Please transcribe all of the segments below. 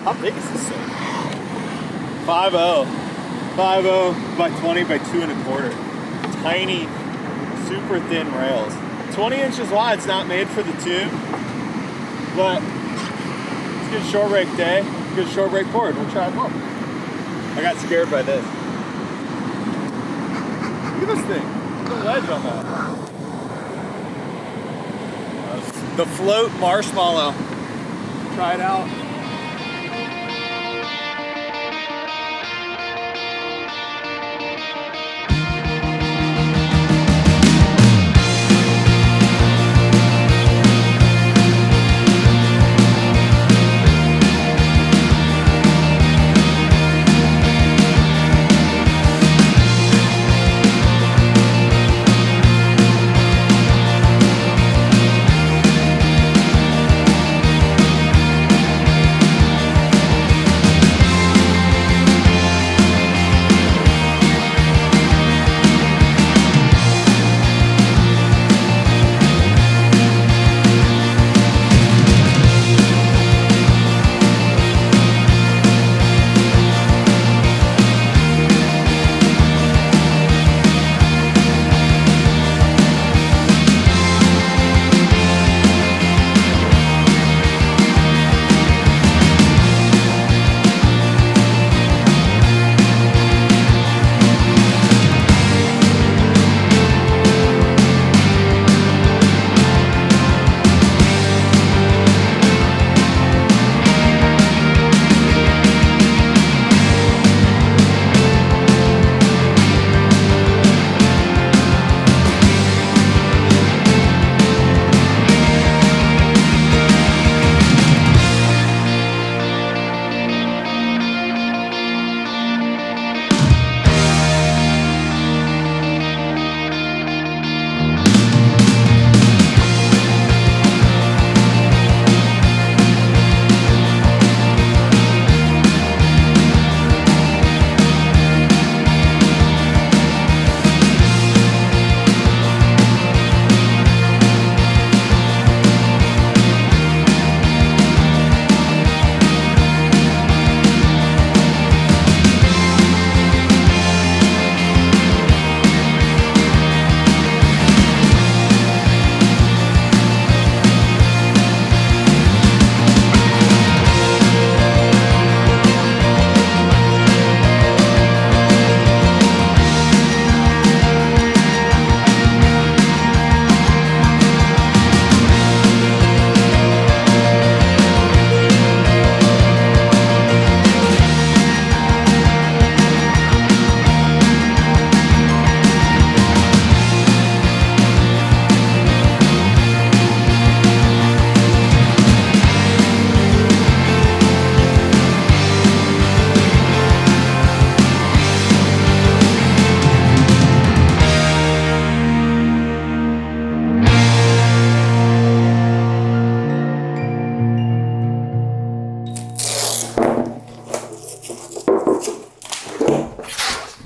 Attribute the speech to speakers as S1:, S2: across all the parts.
S1: How big is this thing? 5.0. 5.0 by 20 by 2.25. Tiny, super thin rails. 20 inches wide. It's not made for the tube, but it's a good short rake day. Good short rake board. We'll try it more. I got scared by this. Look at this thing. Look at the ledge on that. The Flowt Marshmallow. Try it out.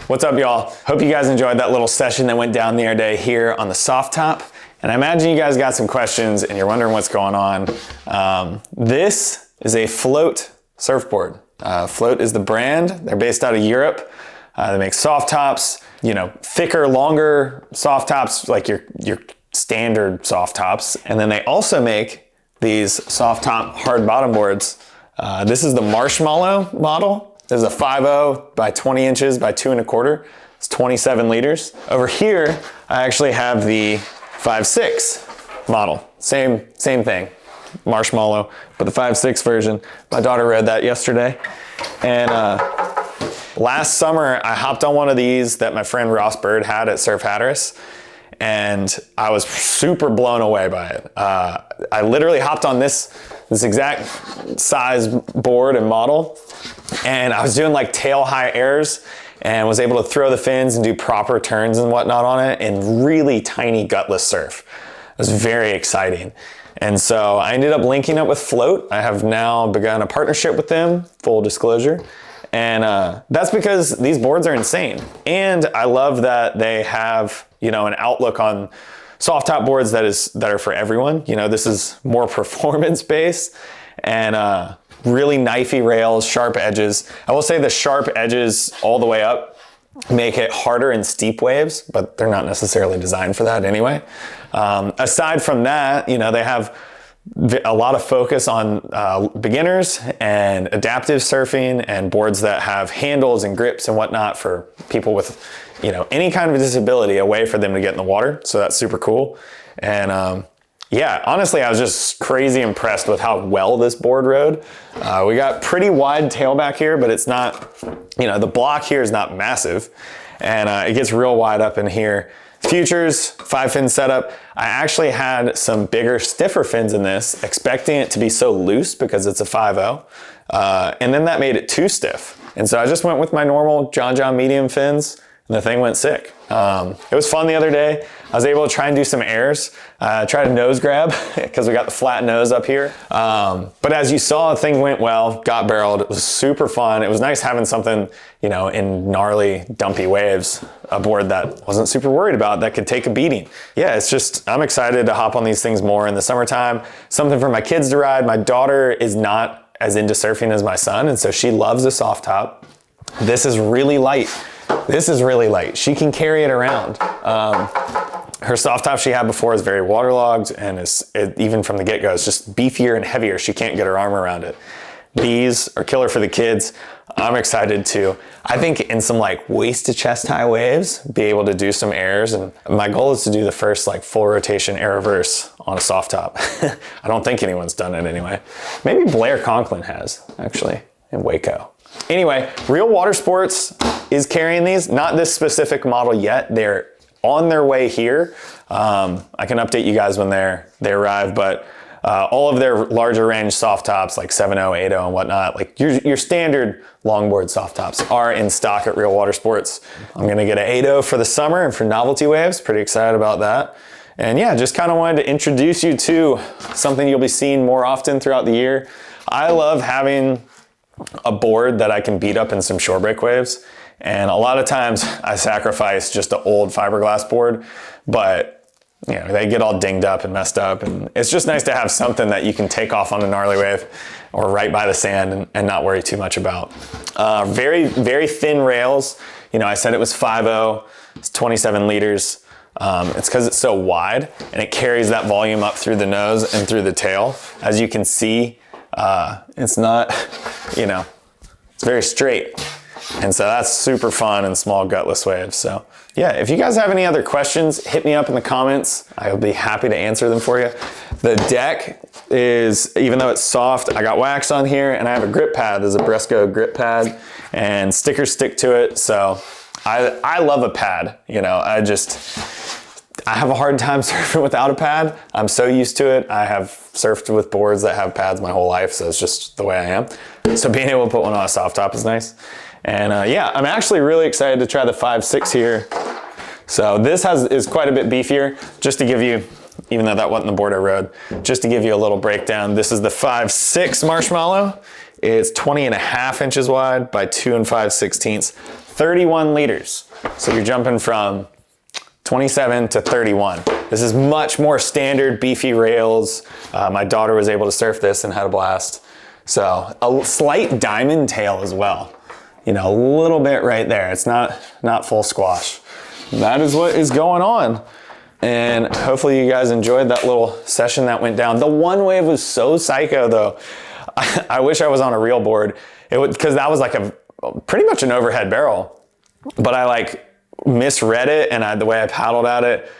S2: What's up, y'all? Hope you guys enjoyed that little session that went down the other day here on the soft top. And I imagine you guys got some questions and you're wondering what's going on. This is a Flowt surfboard. Flowt is the brand. They're based out of Europe. They make soft tops, you know, thicker, longer soft tops, like your standard soft tops. And then they also make these soft top hard bottom boards. This is the Marshmallow model. This is a 5.0 by 20 inches by 2.25. It's 27 liters. Over here, I actually have the 5.6 model. Same thing, Marshmallow, but the 5.6 version. My daughter read that yesterday. And last summer, I hopped on one of these that my friend Ross Bird had at Surf Hatteras, and I was super blown away by it. I literally hopped on this exact size board and model, and I was doing like tail high airs and was able to throw the fins and do proper turns and whatnot on it in really tiny gutless surf. It was very exciting. And so I ended up linking up with Flowt. I have now begun a partnership with them, full disclosure. And that's because these boards are insane. And I love that they have, you know, an outlook on soft top boards that are for everyone. You know, this is more performance based. And really knifey rails, sharp edges. I will say the sharp edges all the way up make it harder in steep waves, but they're not necessarily designed for that anyway. Aside from that, you know, they have a lot of focus on beginners and adaptive surfing and boards that have handles and grips and whatnot for people with, you know, any kind of disability, a way for them to get in the water. So that's super cool. And yeah, honestly, I was just crazy impressed with how well this board rode. We got pretty wide tailback here, but it's not, you know, the block here is not massive, and it gets real wide up in here. Futures, 5-fin setup. I actually had some bigger, stiffer fins in this, expecting it to be so loose because it's a 5.0, and then that made it too stiff. And so I just went with my normal John medium fins, and the thing went sick. It was fun the other day. I was able to try and do some airs, try to nose grab because we got the flat nose up here. But as you saw, the thing went well, got barreled. It was super fun. It was nice having something, you know, in gnarly, dumpy waves, a board that wasn't super worried about, that could take a beating. Yeah, it's just, I'm excited to hop on these things more in the summertime. Something for my kids to ride. My daughter is not as into surfing as my son, and so she loves a soft top. This is really light. This is really light. She can carry it around. Her soft top she had before is very waterlogged, and even from the get-go, it's just beefier and heavier. She can't get her arm around it. These are killer for the kids. I'm excited to, I think in some like waist to chest high waves, be able to do some airs. And my goal is to do the first like full rotation air reverse on a soft top. I don't think anyone's done it anyway. Maybe Blair Conklin has, actually, in Waco. Anyway, Real Water Sports is carrying these. Not this specific model yet. They're on their way here. I can update you guys when they arrive, but all of their larger range soft tops like 7.0, 8.0 and whatnot, like your standard longboard soft tops are in stock at Real Water Sports. I'm gonna get an 8.0 for the summer and for novelty waves. Pretty excited about that. And yeah, just kind of wanted to introduce you to something you'll be seeing more often throughout the year. I love having a board that I can beat up in some shore break waves. And a lot of times I sacrifice just an old fiberglass board, but you know, they get all dinged up and messed up. And it's just nice to have something that you can take off on a gnarly wave or right by the sand and not worry too much about. Very, very thin rails. You know, I said it was 5.0, it's 27 liters. It's because it's so wide and it carries that volume up through the nose and through the tail. As you can see, it's not, you know, it's very straight. And so that's super fun in small gutless waves. So yeah, if you guys have any other questions, hit me up in the comments. I'll be happy to answer them for you. The deck is, even though it's soft, I got wax on here and I have a grip pad. There's a Bresco grip pad and stickers stick to it. So I love a pad. You know, I have a hard time surfing without a pad. I'm so used to it. I have surfed with boards that have pads my whole life, so it's just the way I am. So being able to put one on a soft top is nice. And yeah, I'm actually really excited to try the 5.6 here. So this is quite a bit beefier. Just to give you, even though that wasn't the board I rode, just to give you a little breakdown. This is the 5.6 Marshmallow. It's 20.5 inches wide by 2 5/16, 31 liters. So you're jumping from 27 to 31. This is much more standard beefy rails. My daughter was able to surf this and had a blast. So a slight diamond tail as well. You know, a little bit right there. It's not full squash. That is what is going on. And hopefully you guys enjoyed that little session that went down. The one wave was so psycho though. I wish I was on a real board. Because that was like pretty much an overhead barrel. But I like misread it, and the way I paddled at it,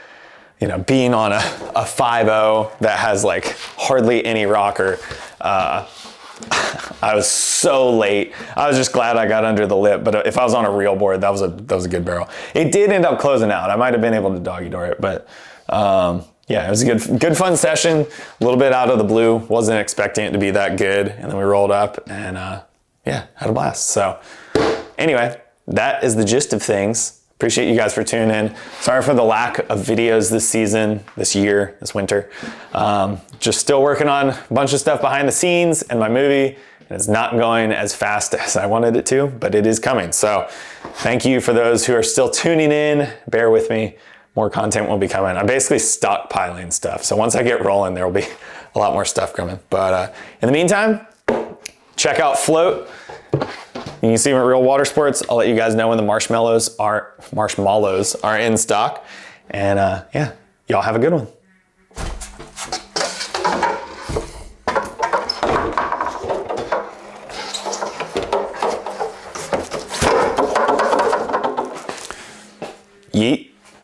S2: you know, being on a 5.0 that has like hardly any rocker, I was so late. I was just glad I got under the lip, but if I was on a real board, that was a good barrel. It did end up closing out. I might have been able to doggy door it, but yeah, it was a good fun session. A little bit out of the blue. Wasn't expecting it to be that good, and then we rolled up and yeah, had a blast. So anyway, that is the gist of things. Appreciate you guys for tuning in. Sorry for the lack of videos this season, this year, this winter. Just still working on a bunch of stuff behind the scenes and my movie. And it's not going as fast as I wanted it to, but it is coming. So thank you for those who are still tuning in. Bear with me. More content will be coming. I'm basically stockpiling stuff. So once I get rolling, there will be a lot more stuff coming. But in the meantime, check out Flowt. You can see them at Real Water Sports. I'll let you guys know when the marshmallows are in stock. And yeah, y'all have a good one. Yeet.